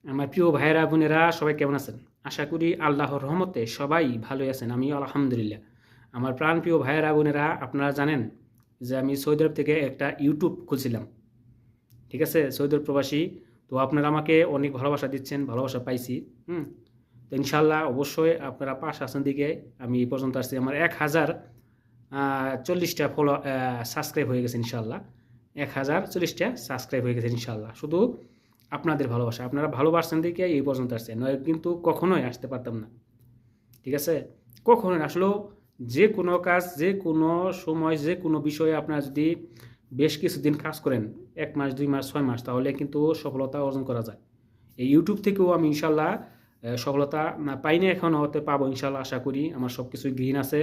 আমার প্রিয় ভাইয়েরা বোনেরা সবাই কেমন আছেন? আশা করি আল্লাহর রহমতে সবাই ভালোই আছেন। আমিও আলহামদুলিল্লাহ। আমার প্রাণপ্রিয় ভাইয়েরা বোনেরা আপনারা জানেন যে আমি সৌদি আরব থেকে একটা ইউটিউব খুলছিলাম। ঠিক আছে? সৌদি আরব প্রবাসী। তো আপনারা আমাকে অনেক ভালোবাসা দিচ্ছেন, ভালোবাসা পাইছি। হুম? তো ইনশাআল্লাহ অবশ্যই আপনারা পাশে আছেন দিকে আমি এই পর্যন্ত আসছি। আমার ১,০৪০টা সাবস্ক্রাইব হয়ে গেছে ইনশাআল্লাহ। ১,০৪০টা সাবস্ক্রাইব হয়ে গেছে ইনশাআল্লাহ। শুধু আপনাদের ভালোবাসা। আপনারা ভালোবাসছেন দেখে এই পর্যন্ত আসছে। নয় কিন্তু কখনোই আসতে পারতাম না। ঠিক আছে? কখনোই না। আসলেও যে কোনো কাজ, যে কোনো সময়, যে কোনো বিষয়ে আপনারা যদি বেশ কিছুদিন কাজ করেন, ১ মাস, ২ মাস, ৬ মাস তাহলে কিন্তু সফলতা অর্জন করা যায়। এই ইউটিউব থেকেও আমি ইনশাআল্লাহ সফলতা পাইনি এখনও, হয়তো পাবো ইনশাআল্লাহ আশা করি। আমার সব কিছুই গ্রিন আছে।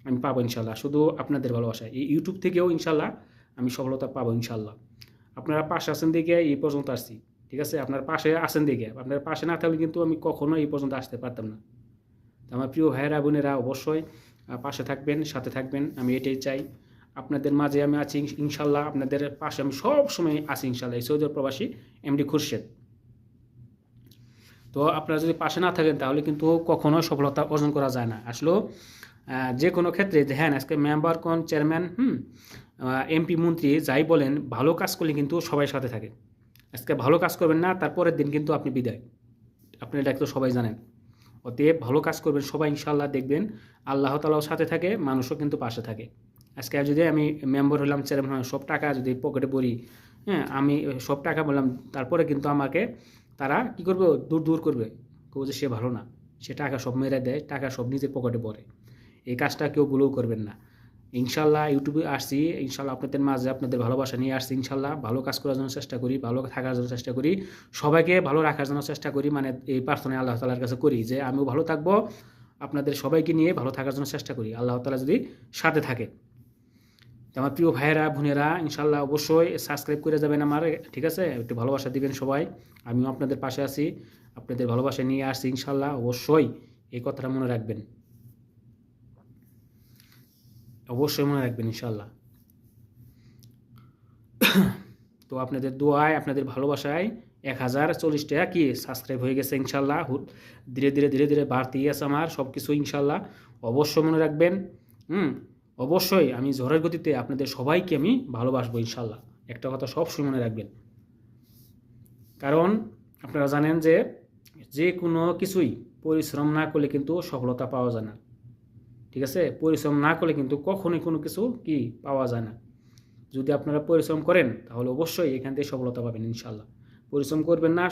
আমি পাবো ইনশাআল্লাহ। শুধু আপনাদের ভালোবাসায়। এই ইউটিউব থেকেও ইনশাআল্লাহ আমি সফলতা পাবো ইনশাআল্লাহ। আপনারা পাশে আছেন দেখে এই পর্যন্ত আসছি। ঠিক আছে? আপনার পাশে আছেন দেখে। আপনার পাশে না থাকলে কিন্তু আমি কখনোই এই পর্যন্ত আসতে পারতাম না। তো আমার প্রিয় ভাইয়েরা বোনেরা অবশ্যই পাশে থাকবেন, সাথে থাকবেন। আমি এটাই চাই। আপনাদের মাঝে আমি আছি ইনশাআল্লাহ। আপনাদের পাশে আমি সবসময় আছি ইনশাআল্লাহ। এই সৌদি আরব প্রবাসী এমডি খুরশেদ। তো আপনারা যদি পাশে না থাকেন তাহলে কিন্তু কখনোই সফলতা অর্জন করা যায় না। আসলেও যে কোনো ক্ষেত্রে দেখেন আজকে মেম্বার কোন চেয়ারম্যান এমপি মন্ত্রী যাই বলেন ভালো কাজ করলে কিন্তু সবাই সাথে থাকে। আজকে ভালো কাজ করবেন না তারপরের দিন কিন্তু আপনি বিদায়। আপনি এটা তো সবাই জানেন। অতএব ভালো কাজ করবেন সবাই ইনশাআল্লাহ দেখবেন আল্লাহ তাআলাও সাথে থাকে, মানুষও কিন্তু পাশে থাকে। আজকে যদি আমি মেম্বার হলাম, চেয়ারম্যান হলাম, সব টাকা যদি পকেটে ভরি, হ্যাঁ? আমি সব টাকা বললাম, তারপরে কিন্তু আমাকে তারা কী করবে? দূর করবে। কেউ যে সে ভালো না। সে টাকা সব মেরে দেয়, টাকা সব নিজের পকেটে ভরে। এই কাজটা কেউ ভুলেও করবেন না। ইনশাআল্লাহ ইউটিউবে আসছি, ইনশাআল্লাহ আপনাদের মাঝে আপনাদের ভালোবাসা নিয়ে আসছি ইনশাআল্লাহ। ভালো কাজ করার জন্য চেষ্টা করি, ভালো থাকার জন্য চেষ্টা করি, সবাইকে ভালো রাখার জন্য চেষ্টা করি। মানে এই প্রার্থনা আল্লাহ তাআলার কাছে করি যে আমিও ভালো থাকবো, আপনাদের সবাইকে নিয়ে ভালো থাকার জন্য চেষ্টা করি। আল্লাহ তাআলা যদি সাথে থাকে। তো আমার প্রিয় ভাইয়েরা বোনেরা ইনশাআল্লাহ অবশ্যই সাবস্ক্রাইব করে যাবেন আমার, ঠিক আছে? একটু ভালোবাসা দিবেন সবাই। আমিও আপনাদের পাশে আছি। আপনাদের ভালোবাসা নিয়ে আসছি ইনশাআল্লাহ। অবশ্যই এই কথাটা মনে রাখবেন। অবশ্যই মনে রাখবেন ইনশাআল্লাহ। তো আপনাদের দোয়ায়, আপনাদের ভালোবাসায় ১,০৪০টা কি সাবস্ক্রাইব হয়ে গেছে ইনশাআল্লাহ। ধীরে ধীরে বাড়তেই আছে আমার সব কিছু ইনশাআল্লাহ। অবশ্যই মনে রাখবেন। হুম? অবশ্যই আমি ঝড়ের গতিতে আপনাদের সবাইকে আমি ভালোবাসবো ইনশাআল্লাহ। একটা কথা সবসময় মনে রাখবেন। কারণ আপনারা জানেন যে, যে কোনো কিছুই পরিশ্রম না করলে কিন্তু সফলতা পাওয়া যায় না। ঠিক আছে? পরিশ্রম না করলে কিন্তু কখনোই কোনো কিছু কি পাওয়া যায় না। যদি আপনারা পরিশ্রম করেন তাহলে অবশ্যই এখান থেকে সফলতা পাবেন ইনশাআল্লাহ। পরিশ্রম করবেন না,